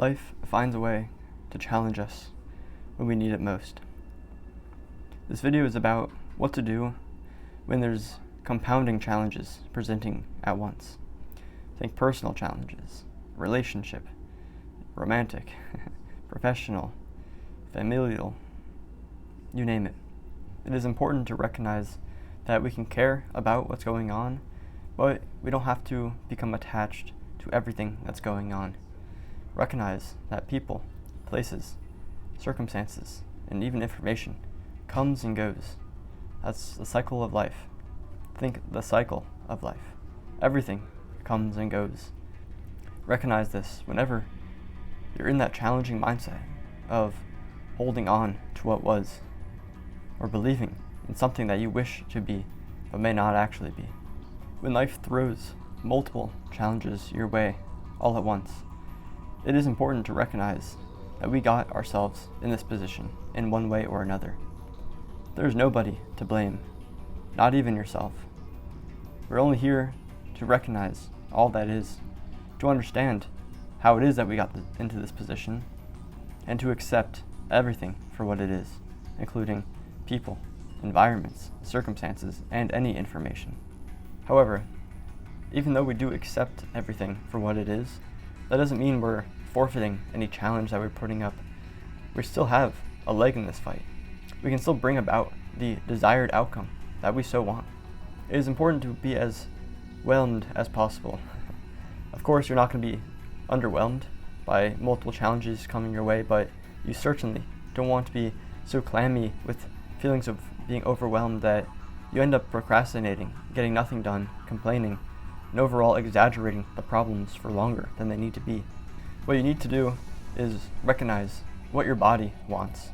Life finds a way to challenge us when we need it most. This video is about what to do when there's compounding challenges presenting at once. Think personal challenges, relationship, romantic, professional, familial, you name it. It is important to recognize that we can care about what's going on, but we don't have to become attached to everything that's going on. Recognize that people, places, circumstances, and even information comes and goes. That's the cycle of life. Think the cycle of life. Everything comes and goes. Recognize this whenever you're in that challenging mindset of holding on to what was, or believing in something that you wish to be, but may not actually be. When life throws multiple challenges your way all at once, it is important to recognize that we got ourselves in this position in one way or another. There's nobody to blame, not even yourself. We're only here to recognize all that is, to understand how it is that we got into this position, and to accept everything for what it is, including people, environments, circumstances, and any information. However, even though we do accept everything for what it is, that doesn't mean we're forfeiting any challenge that we're putting up. We still have a leg in this fight. We can still bring about the desired outcome that we so want. It is important to be as whelmed as possible. Of course, you're not going to be underwhelmed by multiple challenges coming your way, but you certainly don't want to be so clammy with feelings of being overwhelmed that you end up procrastinating, getting nothing done, complaining, and overall exaggerating the problems for longer than they need to be. What you need to do is recognize what your body wants.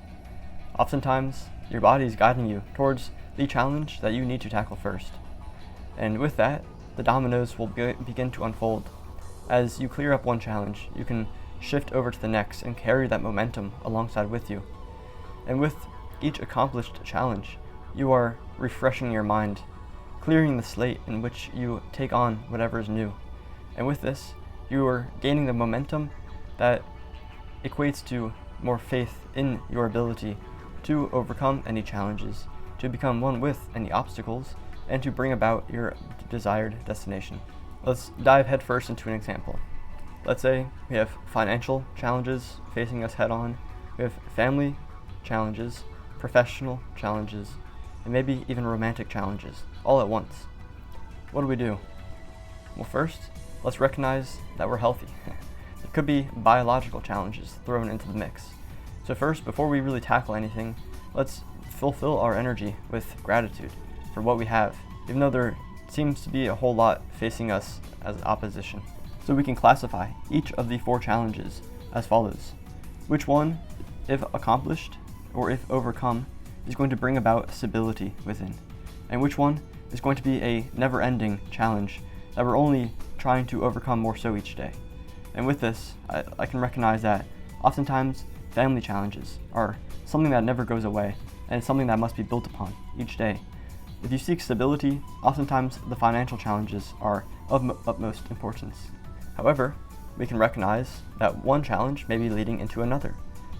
Oftentimes, your body is guiding you towards the challenge that you need to tackle first. And with that, the dominoes will begin to unfold. As you clear up one challenge, you can shift over to the next and carry that momentum alongside with you. And with each accomplished challenge, you are refreshing your mind, clearing the slate in which you take on whatever is new. And with this, you are gaining the momentum that equates to more faith in your ability to overcome any challenges, to become one with any obstacles, and to bring about your desired destination. Let's dive headfirst into an example. Let's say we have financial challenges facing us head on, we have family challenges, professional challenges, and maybe even romantic challenges all at once. What do? Well, first, let's recognize that we're healthy. There could be biological challenges thrown into the mix. So first, before we really tackle anything, let's fulfill our energy with gratitude for what we have, even though there seems to be a whole lot facing us as opposition. So we can classify each of the 4 challenges as follows. Which one, if accomplished or if overcome, is going to bring about stability within? And which one is going to be a never-ending challenge that we're only trying to overcome more so each day? And with this, I can recognize that oftentimes family challenges are something that never goes away, and it's something that must be built upon each day. If you seek stability, oftentimes the financial challenges are of utmost importance. However, we can recognize that one challenge may be leading into another.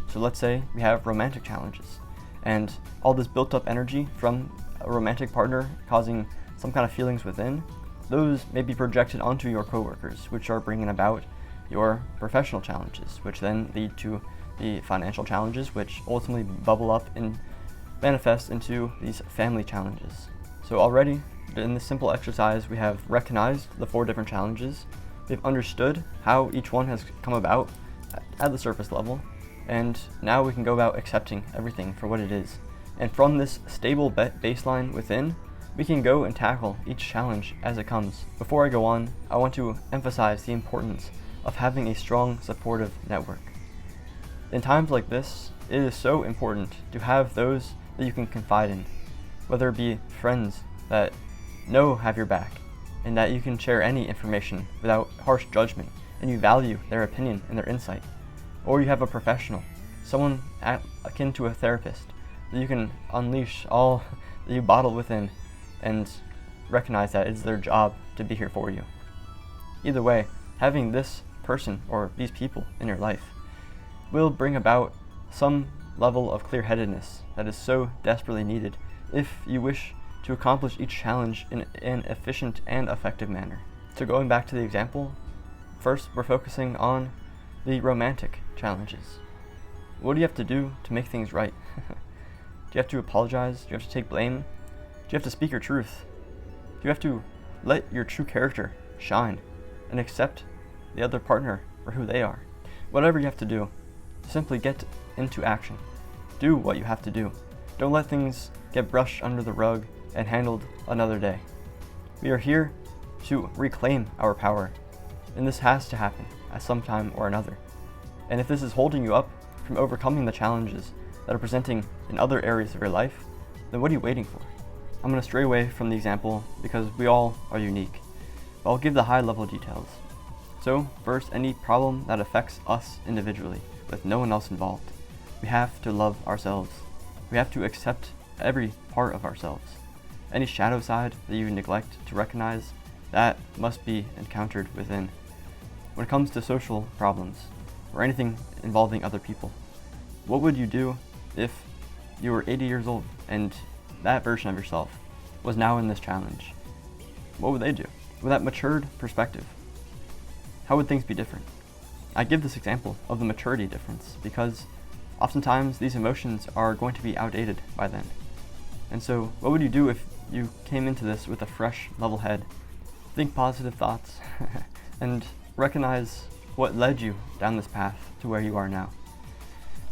So let's say we have romantic challenges, and all this built up energy from a romantic partner causing some kind of feelings within, those may be projected onto your coworkers, which are bringing about your professional challenges, which then lead to the financial challenges, which ultimately bubble up and manifest into these family challenges. So already, in this simple exercise, we have recognized the 4 different challenges, we've understood how each one has come about at the surface level, and now we can go about accepting everything for what it is. And from this stable baseline within, we can go and tackle each challenge as it comes. Before I go on, I want to emphasize the importance of having a strong, supportive network. In times like this, it is so important to have those that you can confide in, whether it be friends that have your back, and that you can share any information without harsh judgment, and you value their opinion and their insight. Or you have a professional, someone akin to a therapist, that you can unleash all that you bottle within and recognize that it's their job to be here for you. Either way, having this person or these people in your life will bring about some level of clear-headedness that is so desperately needed if you wish to accomplish each challenge in an efficient and effective manner. So going back to the example, first we're focusing on the romantic challenges. What do you have to do to make things right? Do you have to apologize? Do you have to take blame? Do you have to speak your truth? Do you have to let your true character shine and accept the other partner for who they are? Whatever you have to do, simply get into action. Do what you have to do. Don't let things get brushed under the rug and handled another day. We are here to reclaim our power, and this has to happen at some time or another. And if this is holding you up from overcoming the challenges that are presenting in other areas of your life, then what are you waiting for? I'm going to stray away from the example because we all are unique, but I'll give the high-level details. So first, any problem that affects us individually with no one else involved, we have to love ourselves. We have to accept every part of ourselves. Any shadow side that you neglect to recognize, that must be encountered within. When it comes to social problems or anything involving other people, what would you do if you were 80 years old and that version of yourself was now in this challenge? What would they do? With that matured perspective, how would things be different? I give this example of the maturity difference because oftentimes these emotions are going to be outdated by then. And so what would you do if you came into this with a fresh, level head? Think positive thoughts and recognize what led you down this path to where you are now.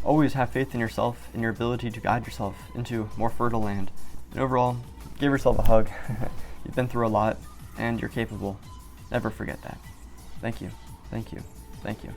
Always have faith in yourself and your ability to guide yourself into more fertile land. And overall, give yourself a hug. You've been through a lot and you're capable. Never forget that. Thank you. Thank you. Thank you.